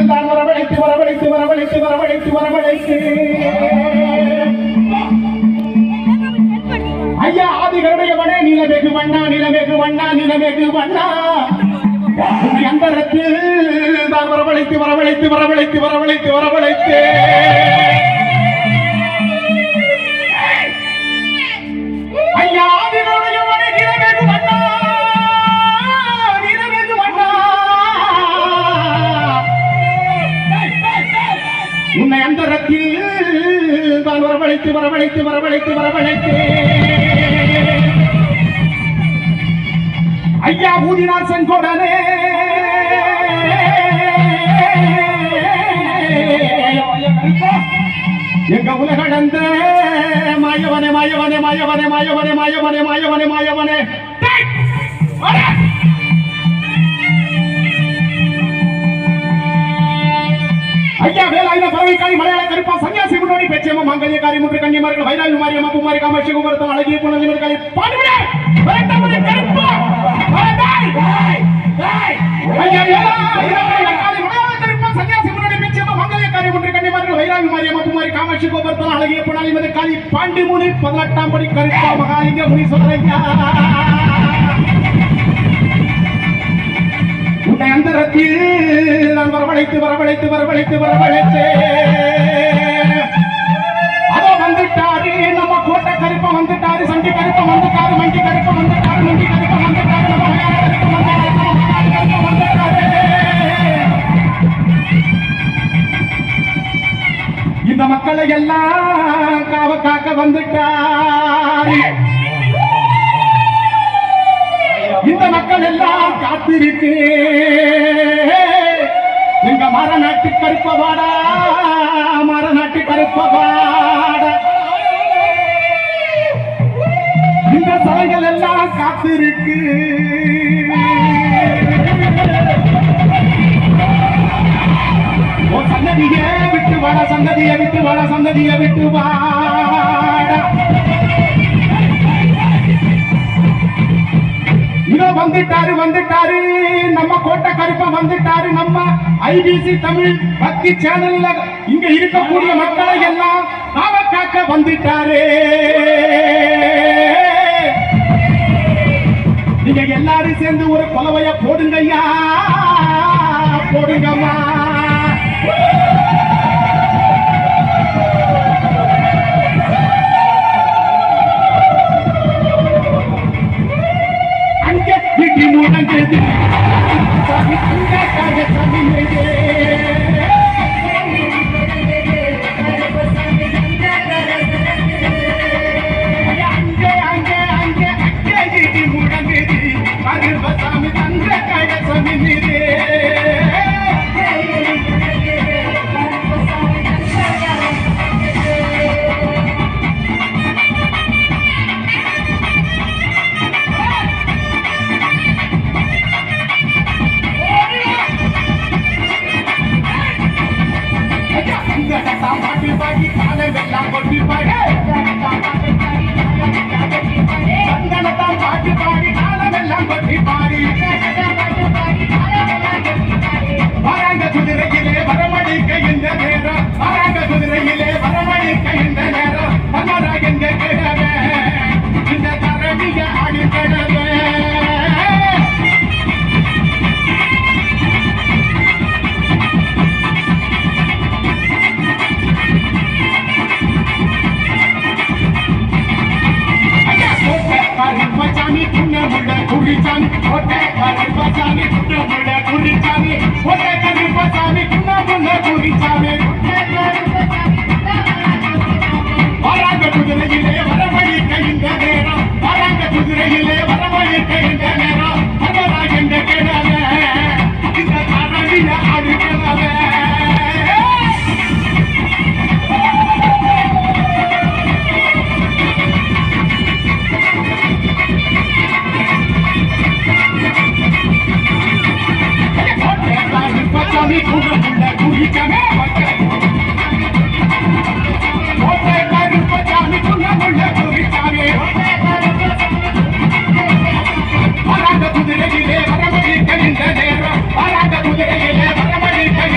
நான் வரவழைத்து வரவழைத்து வரவழைத்து வரவழைத்து வரவழைத்து ஐயா ஆதிகளுடையவனே நிலமேகு வண்ணா நிலமேகு வண்ணா நிலமேகு வண்ணா அந்தரத்தில் நான் வரவழைத்து வரவழைத்து வரவழைத்து வரவழைத்து வரவழைத்து ஐயா ஆதிகளுடையவனே நிலமேகு வண்ணா நிலமேகு வண்ணா உன்னை அந்தரத்தில் நான் வரவழைத்து வரவழைத்து வரவழைத்து வரவழைத்து ஐயா ஊதினார் செங்கோடனே எங்க உலகடந்த மாயவனே மாயவனே மாயவனே மாயவனே மாயவனே மாயவனே மாயவனே ஐயா வேலாயுத பறவைக்காரி மலையாள கருப்பா சன்னியாசி முன்னோடி பேச்சியம்மா மங்கல்யக்காரி முற்று கன்னிமார்கள் வைராயு மாரியம்மா பூமாரி காமாட்சி குமரத்தம் அழகிய புனலிமர்களை பாடுவிடே வரட்டமுடி கருப்பா வரட்டாய் ஐயா வேலாயுத மலையாள கருப்பா சன்னியாசி முன்னோடி பேச்சியம்மா மங்கல்யக்காரி முற்று கன்னிமார்கள் வைராயு மாரியம்மா பூமாரி காமாட்சி குமரத்தம் அழகிய புனலிமர்களை பாண்டி முனி 18ஆம் படி கருப்பா மகாலிங்க முனி சொல்றையா உன்னை அந்தரத்தில் நான் வரவழைத்து வரவழைத்து வரவழைத்து வரவழைத்து அதோ வந்துட்டாரு நம்ம கோட்டை கருப்ப வந்துட்டாரு சண்டி கருப்ப வந்துட்டாரு மண்டி கருப்ப வந்துட்டாரு மண்டி கருப்ப வந்துட்டாரு நம்ம வந்துட்டாரு இந்த மக்களை எல்லாம் காவ காக்க வந்துட்டாரு இந்த மக்கள் எல்லாம் காத்திருக்கு எங்க மரநாட்டு கருப்பவாடா மரநாட்டு கருப்பவாடா இந்த சலைகள் எல்லாம் காத்திருக்கு சந்ததியை விட்டு வாடா சந்ததியை விட்டு வாடா சந்ததியை விட்டு வாடா வந்துட்டாரு வந்துட்டாரு நம்ம கோட்டை கருப்பா வந்துட்டாரு நம்ம ஐபிசி தமிழ் பக்தி சேனல்ல இங்க இருக்கக்கூடிய மக்களை எல்லாம் காவ காக்க வந்துட்டாரு நீங்க எல்லாரும் சேர்ந்து ஒரு கொலவைய போடுங்கய்யா போடுங்கம்மா முடங்குது சாமி தங்கக்காக சாமி அங்கே அங்கே அங்கே அங்கே முடங்குது கருப்ப சாமி தங்கக்காக சாமி குதிரையிலே வரமணிக்க இந்த நேரம் குதிரையிலே வரமணிக்க இந்த நேரம் எங்க கிடவே இந்த தரணிய ஆடி கிடவே பச்சாமி புண்ணமுள்ள குடிச்சாமி ஒட்டை பச்சாமி புண்ணமுள்ள குடிச்சாமி ஒட்டை பச்சாமி புண்ணமுள்ள குடிச்சாமி வராங்க குதிரையிலே வரவழி கைந்த நேரம் வராங்க குதிரையிலே வரவழி கைந்த நேரம் என்ற கிடவே இந்த தரணிய ஆடி கிடவே பச்சாமி புண்ணமுள்ள குடிச்சாமி குதிரையிலே வரமணி கழிந்த நேரம் குதிரையிலே வரமணி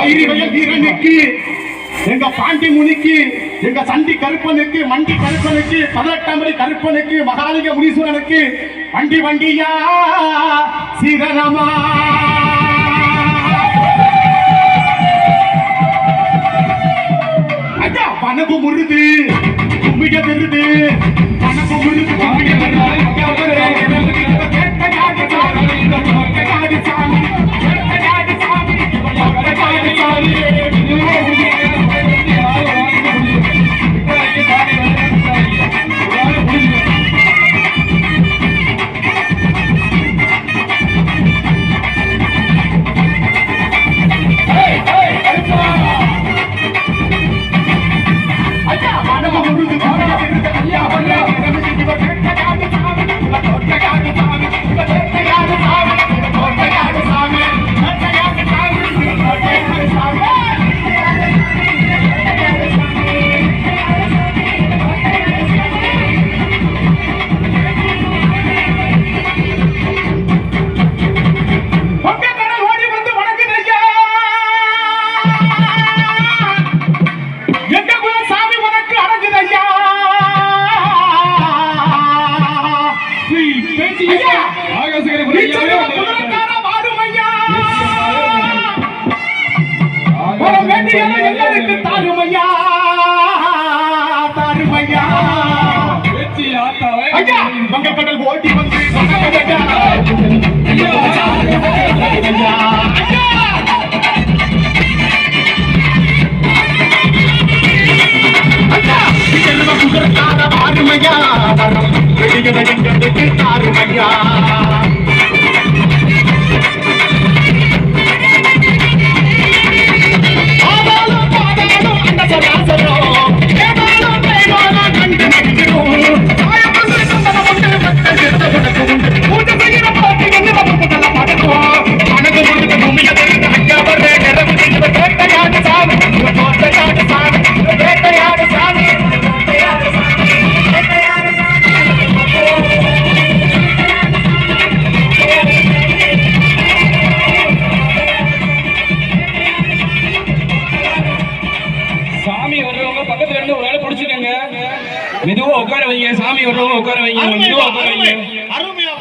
வைரி வயல் வீரனுக்கு, எங்க பாண்டி முனிக்கு, எங்க சண்டி கருப்பனுக்கு, மண்டி கருப்பனுக்கு, 18ஆம் படி கருப்பனுக்கு, மகாலிங்க முனீஸ்வரனுக்கு வண்டி வண்டியா சீரணமா. ஐயா பனகு முருது கும்பிட பெருது, பனகு முருது கும்பிட தாருமையா தாருமையா. ஐயா வங்கக்கடல் ஓட்டி வந்து தாருமையா தாருமையா. மெதுவா உட்கார வைங்க. சாமி வர்றவங்க உட்கார வைங்க. மெதுவா உட்கார வைங்க. அருமையா